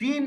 3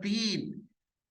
3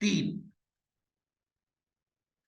3।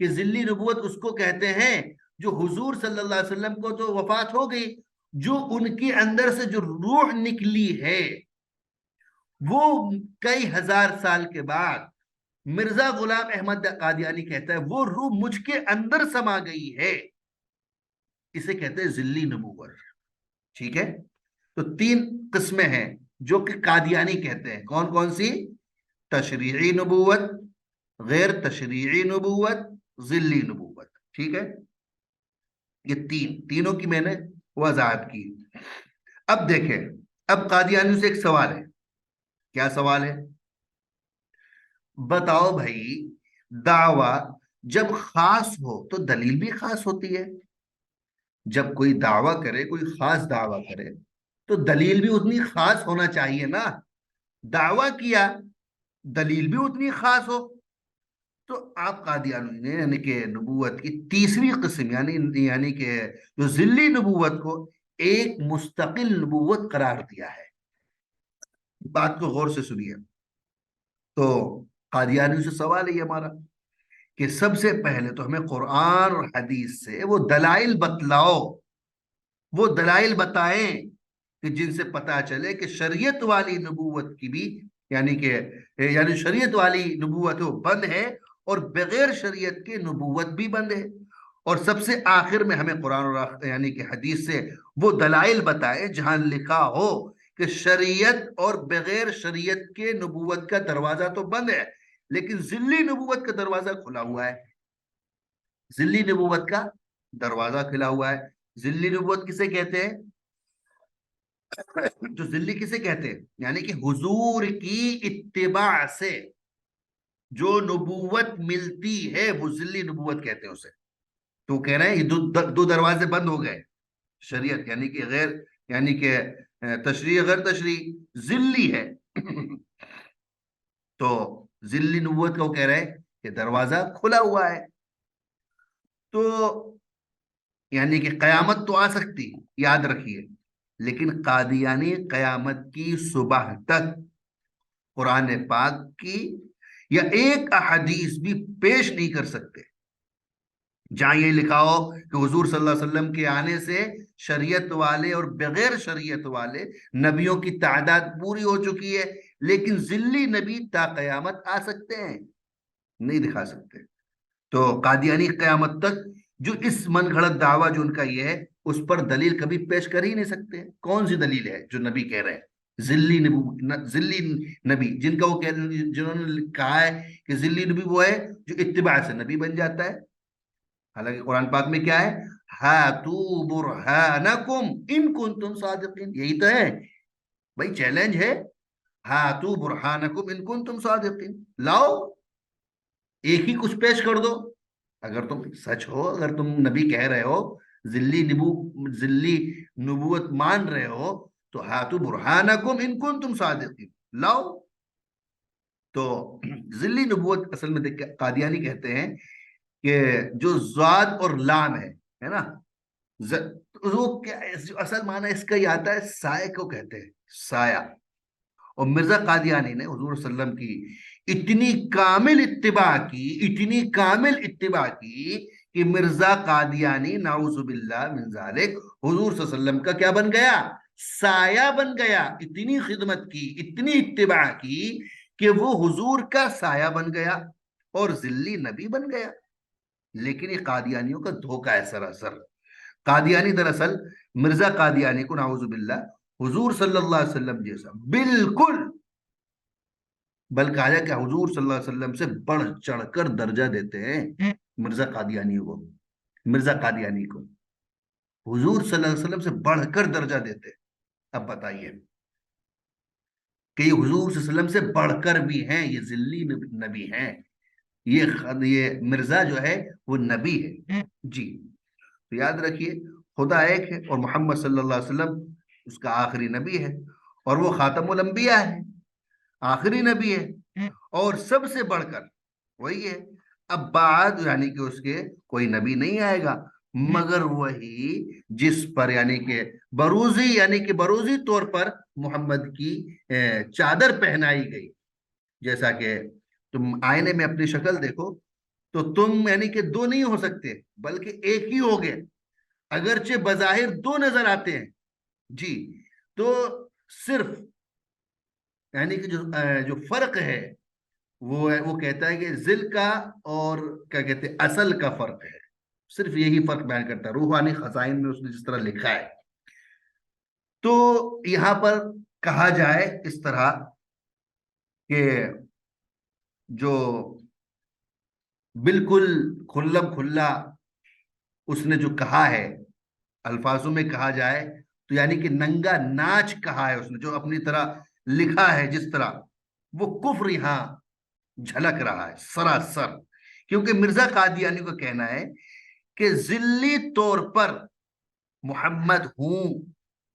کہ ذلی نبوت اس کو کہتے ہیں جو حضور صلی اللہ علیہ وسلم کو تو وفات ہو گئی، جو ان کے اندر سے جو روح نکلی ہے وہ کئی ہزار سال کے بعد مرزا غلام احمد قادیانی کہتا ہے وہ روح مجھ کے اندر سما گئی ہے، اسے کہتے ہیں ذلی نبوت. ٹھیک ہے، تو 3 قسمیں ہیں جو کہ قادیانی کہتے ہیں. کون کون سی؟ تشریعی نبوت، غیر تشریعی نبوت، ذلی نبوت. ٹھیک ہے، یہ تینوں کی میں نے وضاحت کی. اب دیکھیں، اب قادیانیوں سے ایک سوال ہے. کیا سوال ہے؟ بتاؤ بھائی، دعویٰ جب خاص ہو تو دلیل بھی خاص ہوتی ہے. جب کوئی دعویٰ کرے، کوئی خاص دعویٰ کرے تو دلیل بھی اتنی خاص ہونا چاہیے نا. دعویٰ کیا، دلیل بھی اتنی خاص ہو. تو آپ قادیانی نے یعنی کہ نبوت کی تیسری قسم یعنی کہ جو ذلی نبوت کو ایک مستقل نبوت قرار دیا ہے. بات کو غور سے سنیے. تو قادیانیوں سے سوال ہے یہ ہمارا کہ سب سے پہلے تو ہمیں قرآن اور حدیث سے وہ دلائل بتلاؤ، وہ دلائل بتائیں کہ جن سے پتا چلے کہ شریعت والی نبوت کی بھی یعنی شریعت والی نبوت وہ بند ہے اور بغیر شریعت کے نبوت بھی بند ہے. اور سب سے آخر میں ہمیں قرآن اور یعنی کہ حدیث سے وہ دلائل بتائے جہاں لکھا ہو کہ شریعت اور بغیر شریعت کے نبوت کا دروازہ تو بند ہے لیکن ذلی نبوت کا دروازہ کھلا ہوا ہے. ذلی نبوت کا دروازہ کھلا ہوا ہے. ذلی نبوت کسے کہتے ہیں؟ جو ذلی کسے کہتے ہیں؟ یعنی کہ حضور کی اتباع سے جو نبوت ملتی ہے وہ ذلی نبوت کہتے ہیں اسے. تو کہہ رہے ہیں یہ دو دروازے بند ہو گئے. شریعت یعنی کہ غیر یعنی کہ تشریع غیر تشریع ذلی ہے. تو ذلی نبوت کا وہ کہہ رہے ہیں کہ دروازہ کھلا ہوا ہے. تو یعنی کہ قیامت تو آ سکتی، یاد رکھیے، لیکن قادیانی قیامت کی صبح تک قرآن پاک کی یا ایک احادیث بھی پیش نہیں کر سکتے جہاں یہ لکھا ہو کہ حضور صلی اللہ علیہ وسلم کے آنے سے شریعت والے اور بغیر شریعت والے نبیوں کی تعداد پوری ہو چکی ہے لیکن ذلی نبی تا قیامت آ سکتے ہیں، نہیں دکھا سکتے. تو قادیانی قیامت تک جو اس من گھڑت دعویٰ جو ان کا یہ ہے اس پر دلیل کبھی پیش کر ہی نہیں سکتے. کون سی دلیل ہے جو نبی کہہ رہے ہیں؟ ذلی نبی جن کا وہ جنہوں نے کہا ہے کہ ذلی نبی وہ ہے جو اتباع سے نبی بن جاتا ہے. حالانکہ قرآن پاک میں کیا ہے؟ ہاتوا برہانکم ان کنتم صادقین. یہی تو ہے بھائی، چیلنج ہے. ہاتوا برہانکم ان کنتم صادقین، لاؤ ایک ہی کچھ پیش کر دو اگر تم سچ ہو، اگر تم نبی کہہ رہے ہو، ذلی نبوت مان رہے ہو تو ہاتوا برہانکم ان کنتم صادقین، لاؤ. تو ذلی نبوت اصل میں قادیانی کہتے ہیں کہ جو ذات اور لام ہے نا، وہ اصل معنی اس کا یہ آتا ہے سائے کو کہتے ہیں، سایہ. اور مرزا قادیانی نے حضور صلی اللہ علیہ وسلم کی اتنی کامل اتباع کی کہ مرزا قادیانی نعوذ باللہ من ذالک حضور صلی اللہ علیہ وسلم کا کیا بن گیا؟ سایہ بن گیا. اتنی خدمت کی، اتنی اتباع کی کہ وہ حضور کا سایہ بن گیا اور ذلی نبی بن گیا. لیکن یہ قادیانیوں کا دھوکہ ہے سراسر. قادیانی دراصل مرزا قادیانی کو نعوذ باللہ حضور صلی اللہ علیہ وسلم جیسا بالکل، بلکہ آیا کہ حضور صلی اللہ علیہ وسلم سے بڑھ چڑھ کر درجہ دیتے ہیں مرزا قادیانی کو حضور صلی اللہ علیہ وسلم سے بڑھ کر درجہ دیتے ہیں. اب بتائیے کہ یہ حضور صلی اللہ علیہ وسلم سے بڑھ کر بھی ہیں، یہ ذلی نبی ہیں، یہ مرزا جو ہے وہ نبی ہے. جی تو یاد رکھیے خدا ایک ہے اور محمد صلی اللہ علیہ وسلم اس کا آخری نبی ہے اور وہ خاتم الانبیاء ہے، آخری نبی ہے اور سب سے بڑھ کر وہی ہے. اب بعد یعنی کہ اس کے کوئی نبی نہیں آئے گا مگر وہی جس پر یعنی کہ بروزی طور پر محمد کی چادر پہنائی گئی. جیسا کہ تم آئینے میں اپنی شکل دیکھو تو تم یعنی کہ دو نہیں ہو سکتے بلکہ ایک ہی ہو گئے، اگرچہ بظاہر دو نظر آتے ہیں جی۔ تو صرف یعنی کہ جو فرق ہے وہ کہتا ہے کہ ذل کا اور کیا کہتے ہیں اصل کا فرق ہے، صرف یہی فرق بیان کرتا ہے۔ روحانی خزائن میں اس نے جس طرح لکھا ہے، تو یہاں پر کہا جائے اس طرح کہ جو بالکل کھلم کھلا اس نے جو کہا ہے، الفاظوں میں کہا جائے تو یعنی کہ ننگا ناچ کہا ہے اس نے، جو اپنی طرح لکھا ہے جس طرح، وہ کفر یہاں جھلک رہا ہے سراسر۔ کیونکہ مرزا قادیانی کو کہنا ہے کہ ذلی طور پر محمد ہوں،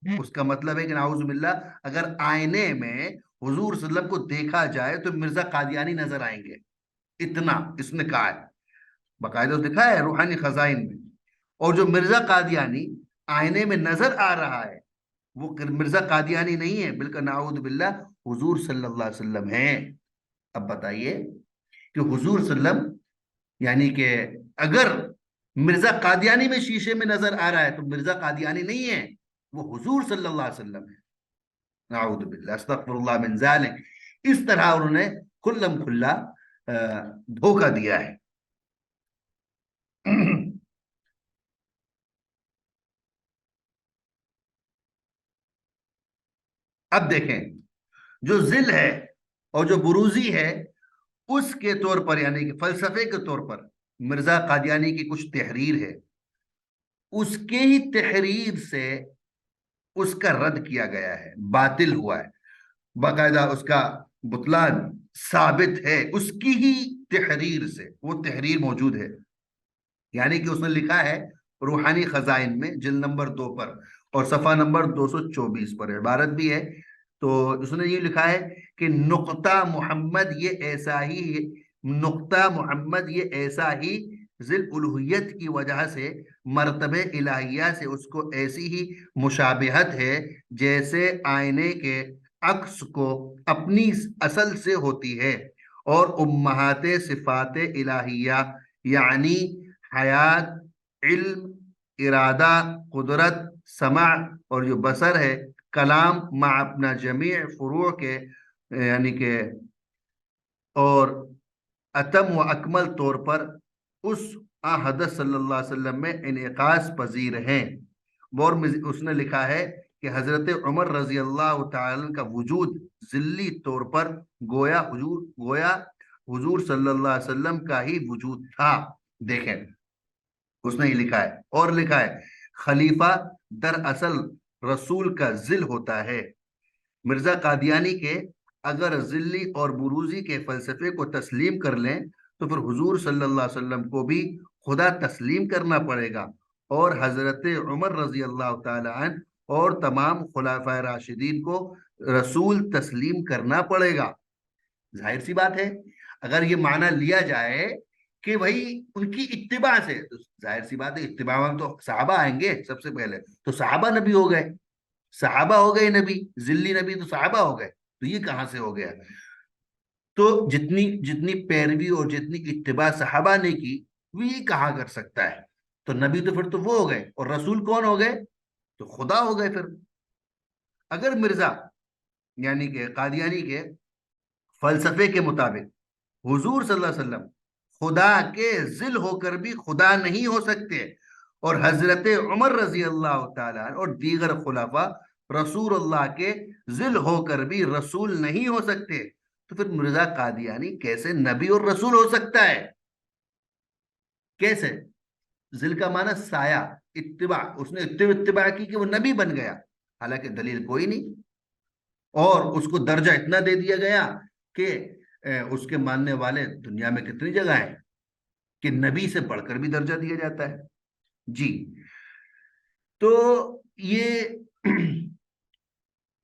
اس کا مطلب ہے کہ نعوذ باللہ اگر آئینے میں حضور صلی اللہ علیہ وسلم کو دیکھا جائے تو مرزا قادیانی نظر آئیں گے، اتنا اس نے کہا ہے، باقاعدہ لکھا ہے روحانی خزائن میں۔ اور جو مرزا قادیانی آئینے میں نظر آ رہا ہے وہ مرزا قادیانی نہیں ہے، بلکہ نعوذ باللہ حضور صلی اللہ علیہ وسلم ہیں۔ اب بتائیے کہ حضور صلی اللہ علیہ وسلم یعنی کہ اگر مرزا قادیانی میں شیشے میں نظر آ رہا ہے تو مرزا قادیانی نہیں ہے، وہ حضور صلی اللہ علیہ وسلم ہے۔ نعوذ باللہ، استغفر اللہ من ذالک۔ اس طرح انہوں نے کھلم کھلا دھوکہ دیا ہے۔ اب دیکھیں جو ذل ہے اور جو بروزی ہے، اس کے طور پر یعنی کہ فلسفے کے طور پر مرزا قادیانی کی کچھ تحریر ہے، اس کے ہی تحریر سے اس کا رد کیا گیا ہے، باطل ہوا ہے، باقاعدہ اس کا بطلان ثابت ہے اس کی ہی تحریر سے، وہ تحریر موجود ہے۔ یعنی کہ اس نے لکھا ہے روحانی خزائن میں جلد نمبر 2 پر اور صفحہ نمبر 224 پر عبارت بھی ہے، تو اس نے یہ لکھا ہے کہ نقطہ محمد یہ ایسا ہی نقطہ محمد یہ ایسا ہی ذل الوہیت کی وجہ سے مرتبہ الہیہ سے اس کو ایسی ہی مشابہت ہے جیسے آئینے کے عکس کو اپنی اصل سے ہوتی ہے، اور امہات صفات الہیہ یعنی حیات، علم، ارادہ، قدرت، سمع اور جو بصر ہے، کلام مع اپنا جمیع فروع کے یعنی کہ اور اتم و اکمل طور پر اس حضرت صلی اللہ علیہ وسلم میں انعکاس پذیر ہیں۔ اور اس نے لکھا ہے کہ حضرت عمر رضی اللہ تعالی کا وجود ذلی طور پر گویا حضور صلی اللہ علیہ وسلم کا ہی وجود تھا۔ دیکھیں اس نے یہ لکھا ہے، اور لکھا ہے خلیفہ دراصل رسول کا ذل ہوتا ہے۔ مرزا قادیانی کے اگر ذلی اور بروزی کے فلسفے کو تسلیم کر لیں تو پھر حضور صلی اللہ علیہ وسلم کو بھی خدا تسلیم کرنا پڑے گا، اور حضرت عمر رضی اللہ تعالی عنہ اور تمام خلفائے راشدین کو رسول تسلیم کرنا پڑے گا۔ ظاہر سی بات ہے اگر یہ معنی لیا جائے کہ بھائی ان کی اتباع سے، تو ظاہر سی بات ہے اتباع میں تو صحابہ آئیں گے سب سے پہلے، تو صحابہ نبی ہو گئے، صحابہ ہو گئے نبی، ذلی نبی تو صحابہ ہو گئے، تو یہ کہاں سے ہو گیا؟ تو جتنی پیروی اور جتنی اتباع صحابہ نے کی وہ یہ کہاں کر سکتا ہے؟ تو نبی تو پھر تو وہ ہو گئے، اور رسول کون ہو گئے؟ تو خدا ہو گئے۔ پھر اگر مرزا یعنی کہ قادیانی کے فلسفے کے مطابق حضور صلی اللہ علیہ وسلم خدا کے ذل ہو کر بھی خدا نہیں ہو سکتے، اور حضرت عمر رضی اللہ تعالیٰ اور دیگر خلفاء رسول اللہ کے ذل ہو کر بھی رسول نہیں ہو سکتے، تو پھر مرزا قادیانی کیسے نبی اور رسول ہو سکتا ہے؟ کیسے؟ ذل کا معنی سایہ، اتباع، اس نے اتباع کی کہ وہ نبی بن گیا، حالانکہ دلیل کوئی نہیں، اور اس کو درجہ اتنا دے دیا گیا کہ اس کے ماننے والے دنیا میں کتنی جگہ ہیں کہ نبی سے بڑھ کر بھی درجہ دیا جاتا ہے جی۔ تو یہ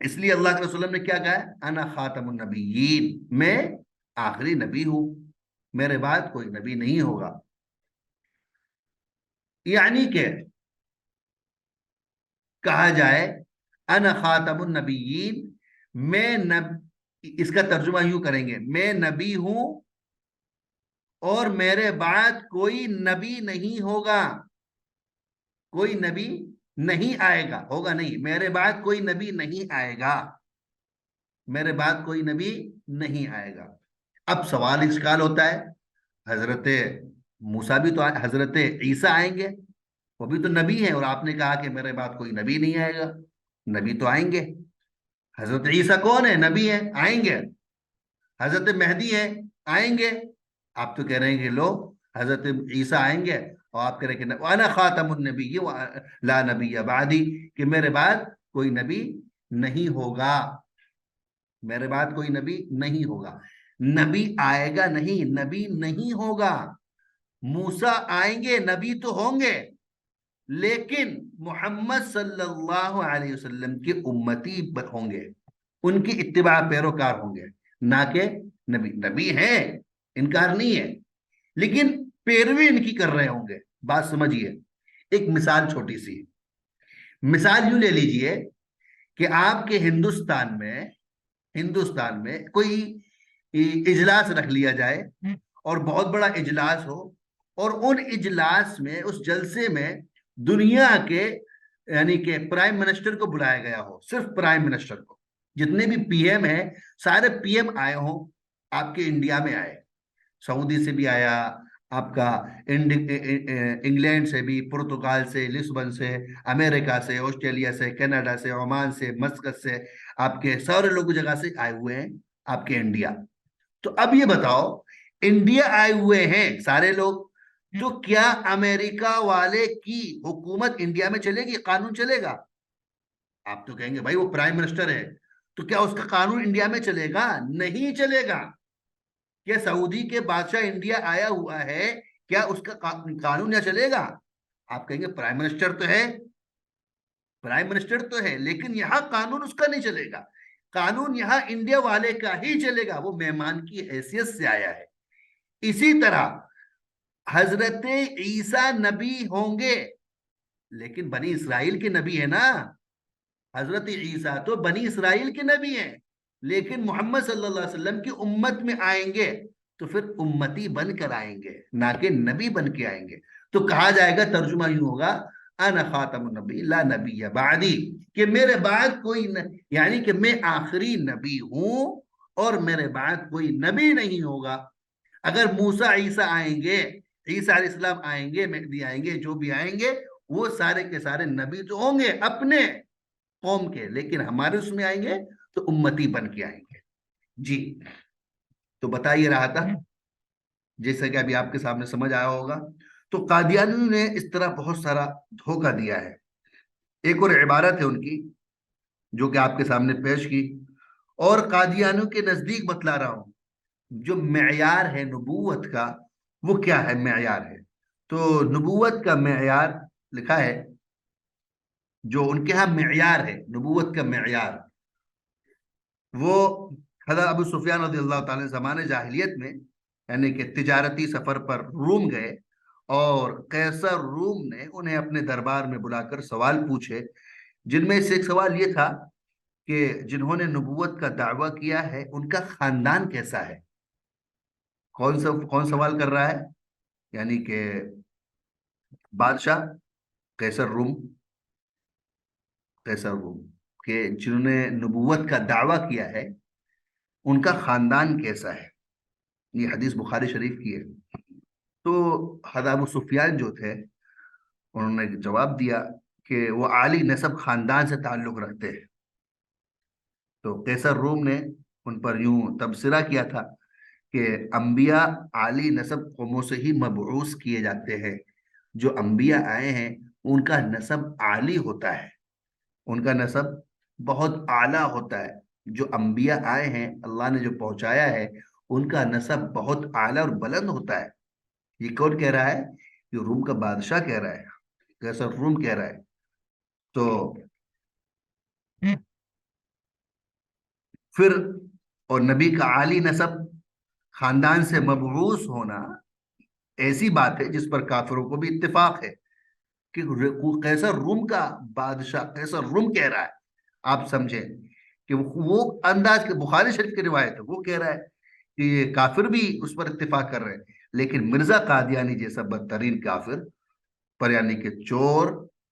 اس لیے اللہ کے رسول نے کیا کہا ہے؟ انا خاتم النبیین، میں آخری نبی ہوں، میرے بعد کوئی نبی نہیں ہوگا۔ یعنی کہ کہا جائے انا خاتم النبیین، میں اس کا ترجمہ یوں کریں گے، میں نبی ہوں اور میرے بعد کوئی نبی نہیں ہوگا، کوئی نبی نہیں آئے گا، ہوگا نہیں، میرے بعد کوئی نبی نہیں آئے گا، میرے بعد کوئی نبی نہیں آئے گا۔ اب سوال اشکال ہوتا ہے، حضرت موسیٰ بھی تو حضرت عیسیٰ آئیں گے، وہ بھی تو نبی ہیں، اور آپ نے کہا کہ میرے بعد کوئی نبی نہیں آئے گا۔ نبی تو آئیں گے، حضرت عیسیٰ کون ہے؟ نبی ہیں، آئیں گے۔ حضرت مہدی ہیں، آئیں گے۔ آپ تو کہہ رہے ہیں کہ لو حضرت عیسیٰ آئیں گے، اور آپ کہہ رہے ہیں کہ وانا خاتم النبی لا نبی بعدی، کہ میرے بعد کوئی نبی نہیں ہوگا، میرے بعد کوئی نبی نہیں ہوگا۔ نبی آئے گا نہیں، نبی نہیں ہوگا۔ موسیٰ آئیں گے، نبی تو ہوں گے، لیکن محمد صلی اللہ علیہ وسلم کے امتی ہوں گے، ان کی اتباع پیروکار ہوں گے، نہ کہ نبی۔ نبی ہیں، انکار نہیں ہے، لیکن پیروی ان کی کر رہے ہوں گے۔ بات سمجھیے، ایک مثال چھوٹی سی مثال یوں لے لیجئے کہ آپ کے ہندوستان میں کوئی اجلاس رکھ لیا جائے، اور بہت بڑا اجلاس ہو، اور ان اجلاس میں، اس جلسے میں دنیا کے یعنی کہ پرائم منسٹر کو بلایا گیا ہو، صرف پرائم منسٹر کو، جتنے بھی پی ایم ہیں سارے پی ایم آئے ہوں، آپ کے انڈیا میں آئے، سعودی سے بھی آیا، آپ کا انگلینڈ سے بھی، پرتگال سے، لسبن سے، امریکہ سے، آسٹریلیا سے، کینیڈا سے، عمان سے، مسقط سے، آپ کے سارے لوگ جگہ سے آئے ہوئے ہیں آپ کے انڈیا۔ تو اب یہ بتاؤ، انڈیا آئے ہوئے ہیں سارے لوگ، تو کیا امریکہ والے کی حکومت انڈیا میں چلے گی؟ قانون چلے گا؟ آپ تو کہیں گے بھائی وہ پرائم منسٹر ہے، تو کیا اس کا قانون انڈیا میں چلے گا؟ نہیں چلے گا۔ کیا سعودی کے بادشاہ انڈیا آیا ہوا ہے، کیا اس کا قانون یہاں چلے گا؟ آپ کہیں گے پرائم منسٹر تو ہے، پرائم منسٹر تو ہے، لیکن یہاں قانون اس کا نہیں چلے گا، قانون یہاں انڈیا والے کا ہی چلے گا، وہ مہمان کی حیثیت سے آیا ہے۔ اسی طرح حضرت عیسیٰ نبی ہوں گے، لیکن بنی اسرائیل کے نبی ہے نا، حضرت عیسیٰ تو بنی اسرائیل کے نبی ہیں، لیکن محمد صلی اللہ علیہ وسلم کی امت میں آئیں گے، تو پھر امتی بن کر آئیں گے، نہ کہ نبی بن کے آئیں گے۔ تو کہا جائے گا، ترجمہ یوں ہوگا، انا خاتم النبی لا نبی بعدی، کہ میرے بعد کوئی یعنی کہ میں آخری نبی ہوں، اور میرے بعد کوئی نبی نہیں ہوگا۔ اگر موسیٰ عیسیٰ آئیں گے، عیسیٰ علیہ السلام آئیں گے، مہدی آئیں گے، جو بھی آئیں گے، وہ سارے کے سارے نبی تو ہوں گے اپنے قوم کے، لیکن ہمارے اس میں آئیں گے تو امتی بن کے آئیں گے۔ جی، تو بتا یہ رہا تھا، جیسا کہ ابھی آپ کے سامنے سمجھ آیا ہوگا، تو قادیانیوں نے اس طرح بہت سارا دھوکہ دیا ہے۔ ایک اور عبارت ہے ان کی جو کہ آپ کے سامنے پیش کی، اور قادیانیوں کے نزدیک بتلا رہا ہوں، جو معیار ہے نبوت کا، وہ کیا ہے معیار ہے؟ تو نبوت کا معیار لکھا ہے، جو ان کے ہاں معیار ہے نبوت کا معیار، وہ حضرت ابو سفیان رضی اللہ تعالی زمانے جاہلیت میں، یعنی کہ تجارتی سفر پر روم گئے، اور قیصر روم نے انہیں اپنے دربار میں بلا کر سوال پوچھے، جن میں سے ایک سوال یہ تھا کہ جنہوں نے نبوت کا دعویٰ کیا ہے ان کا خاندان کیسا ہے؟ کون سوال کر رہا ہے؟ یعنی کہ بادشاہ قیصر روم کہ جنہوں نے نبوت کا دعویٰ کیا ہے ان کا خاندان کیسا ہے۔ یہ حدیث بخاری شریف کی ہے۔ تو حضرت ابو سفیان جو تھے، انہوں نے جواب دیا کہ وہ عالی نسب خاندان سے تعلق رکھتے ہیں۔ تو قیصر روم نے ان پر یوں تبصرہ کیا تھا کہ انبیاء عالی نسب قوموں سے ہی مبعوث کیے جاتے ہیں، جو انبیاء آئے ہیں ان کا نسب عالی ہوتا ہے، ان کا نسب بہت اعلیٰ ہوتا ہے، جو انبیاء آئے ہیں اللہ نے جو پہنچایا ہے ان کا نسب بہت اعلیٰ اور بلند ہوتا ہے۔ یہ کون کہہ رہا ہے؟ یہ روم کا بادشاہ کہہ رہا ہے، قیصر روم کہہ رہا ہے۔ تو پھر اور نبی کا عالی نسب خاندان سے مبعوث ہونا ایسی بات ہے جس پر کافروں کو بھی اتفاق ہے، کہ قیصر روم کا بادشاہ قیصر روم کہہ رہا ہے، آپ سمجھیں کہ وہ انداز کے بخاری شریف کی روایت ہے، وہ کہہ رہا ہے کہ یہ کافر بھی اس پر اتفاق کر رہے ہیں۔ لیکن مرزا قادیانی جیسا بدترین کافر پر یعنی کہ چور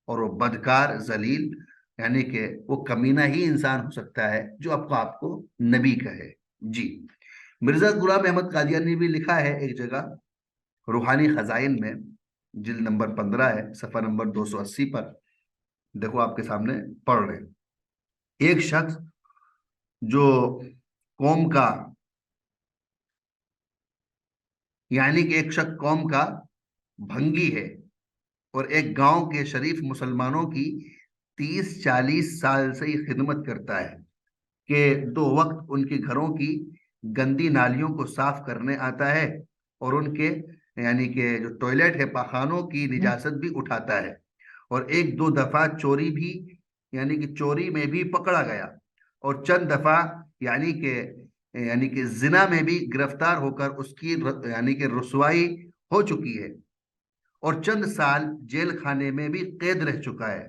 اور وہ بدکار ذلیل یعنی کہ وہ کمینہ ہی انسان ہو سکتا ہے جو آپ کو نبی کہے. جی مرزا غلام احمد قادیانی بھی لکھا ہے ایک جگہ روحانی خزائن میں، جلد نمبر 15 ہے، صفحہ نمبر 280 پر. دیکھو آپ کے سامنے پڑھ رہے ہیں. ایک شخص جو قوم کا یعنی کہ ایک شخص قوم کا بھنگی ہے اور ایک گاؤں کے شریف مسلمانوں کی 30-40 سال سے یہ خدمت کرتا ہے کہ 2 وقت ان کے گھروں کی گندی نالیوں کو صاف کرنے آتا ہے اور ان کے یعنی کہ جو ٹوائلٹ ہے پاخانوں کی نجاست بھی اٹھاتا ہے، اور 1-2 دفعہ چوری بھی یعنی کہ چوری میں بھی پکڑا گیا، اور چند دفعہ یعنی کہ زنا میں بھی گرفتار ہو کر اس کی یعنی کہ رسوائی ہو چکی ہے، اور چند سال جیل خانے میں بھی قید رہ چکا ہے،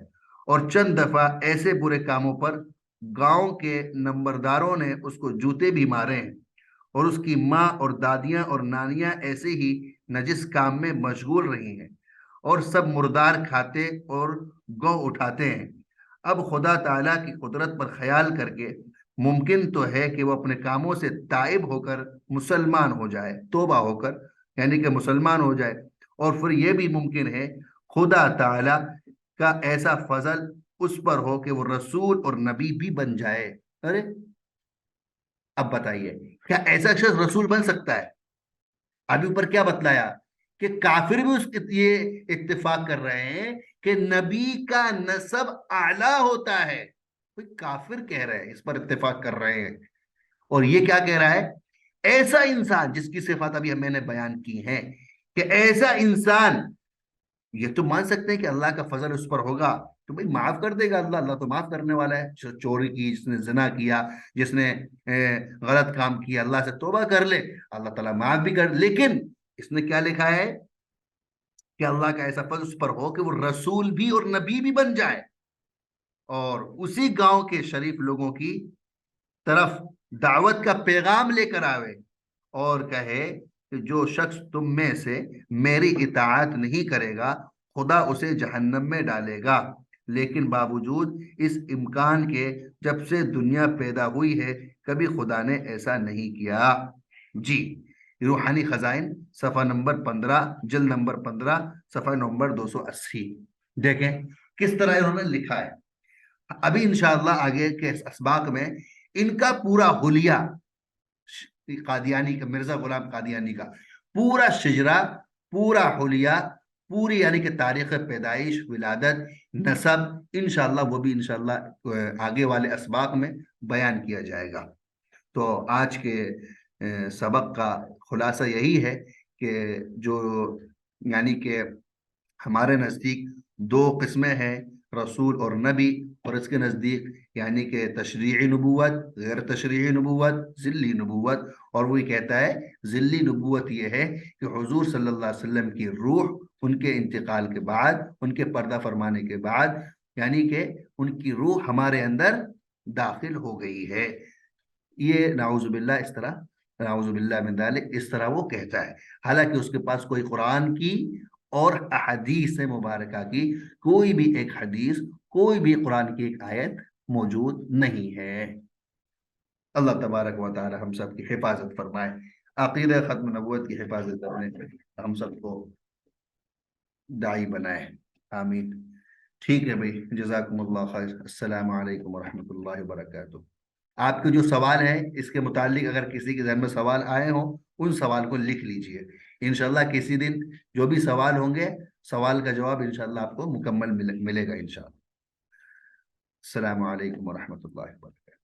اور چند دفعہ ایسے برے کاموں پر گاؤں کے نمبرداروں نے اس کو جوتے بھی مارے ہیں، اور اس کی ماں اور دادیاں اور نانیاں ایسے ہی نجس کام میں مشغول رہی ہیں، اور سب مردار کھاتے اور گو اٹھاتے ہیں. اب خدا تعالیٰ کی قدرت پر خیال کر کے ممکن تو ہے کہ وہ اپنے کاموں سے تائب ہو کر مسلمان ہو جائے، توبہ ہو کر یعنی کہ مسلمان ہو جائے، اور پھر یہ بھی ممکن ہے خدا تعالیٰ کا ایسا فضل اس پر ہو کہ وہ رسول اور نبی بھی بن جائے. ارے اب بتائیے کیا ایسا شخص رسول بن سکتا ہے؟ ابھی اوپر کیا بتلایا کہ کافر بھی اس یہ اتفاق کر رہے ہیں کہ نبی کا نسب اعلیٰ ہوتا ہے. کوئی کافر کہہ رہے ہیں، اس پر اتفاق کر رہے ہیں. اور یہ کیا کہہ رہا ہے؟ ایسا انسان جس کی صفات ابھی میں نے بیان کی ہیں کہ ایسا انسان یہ تو مان سکتے ہیں کہ اللہ کا فضل اس پر ہوگا تو بھئی معاف کر دے گا اللہ تو معاف کرنے والا ہے. جس نے چوری کی، جس نے زنا کیا، جس نے غلط کام کیا، اللہ سے توبہ کر لے، اللہ تعالیٰ معاف بھی کر. لیکن اس نے کیا لکھا ہے کہ اللہ کا ایسا فضل اس پر ہو کہ وہ رسول بھی اور نبی بھی بن جائے، اور اسی گاؤں کے شریف لوگوں کی طرف دعوت کا پیغام لے کر آوے اور کہے کہ جو شخص تم میں سے میری اطاعت نہیں کرے گا خدا اسے جہنم میں ڈالے گا. لیکن باوجود اس امکان کے جب سے دنیا پیدا ہوئی ہے کبھی خدا نے ایسا نہیں کیا. جی روحانی خزائن صفحہ نمبر 15 جلد نمبر 15 صفحہ نمبر 280. دیکھیں کس طرح انہوں نے لکھا ہے. ابھی انشاءاللہ آگے کے اسباق میں ان کا پورا حلیہ قادیانی کا، مرزا غلام قادیانی کا پورا شجرہ، پورا حلیہ، پوری یعنی کہ تاریخ پیدائش، ولادت، نسب انشاءاللہ وہ بھی انشاءاللہ آگے والے اسباق میں بیان کیا جائے گا. تو آج کے سبق کا خلاصہ یہی ہے کہ جو یعنی کہ ہمارے نزدیک 2 قسمیں ہیں، رسول اور نبی، اور اس کے نزدیک یعنی کہ تشریعی نبوت، غیر تشریعی نبوت، ذلی نبوت. اور وہی کہتا ہے ذلی نبوت یہ ہے کہ حضور صلی اللہ علیہ وسلم کی روح ان کے انتقال کے بعد، ان کے پردہ فرمانے کے بعد یعنی کہ ان کی روح ہمارے اندر داخل ہو گئی ہے. یہ نعوذ باللہ اس طرح، نعوذ باللہ من ذالک، اس طرح وہ کہتا ہے، حالانکہ اس کے پاس کوئی قرآن کی اور احادیث مبارکہ کی کوئی بھی ایک حدیث، کوئی بھی قرآن کی ایک آیت موجود نہیں ہے. اللہ تبارک و تعالی ہم سب کی حفاظت فرمائے، عقیدہ ختم نبوت کی حفاظت کرنے ہم سب کو داعی بنائے. آمین. ٹھیک ہے بھائی، جزاکم اللہ خیر. السلام علیکم ورحمۃ اللہ وبرکاتہ. آپ کے جو سوال ہے اس کے متعلق اگر کسی کے ذہن میں سوال آئے ہوں ان سوال کو لکھ لیجئے. انشاءاللہ کسی دن جو بھی سوال ہوں گے سوال کا جواب انشاءاللہ آپ کو مکمل ملے گا انشاءاللہ. السلام علیکم ورحمۃ اللہ وبرکاتہ.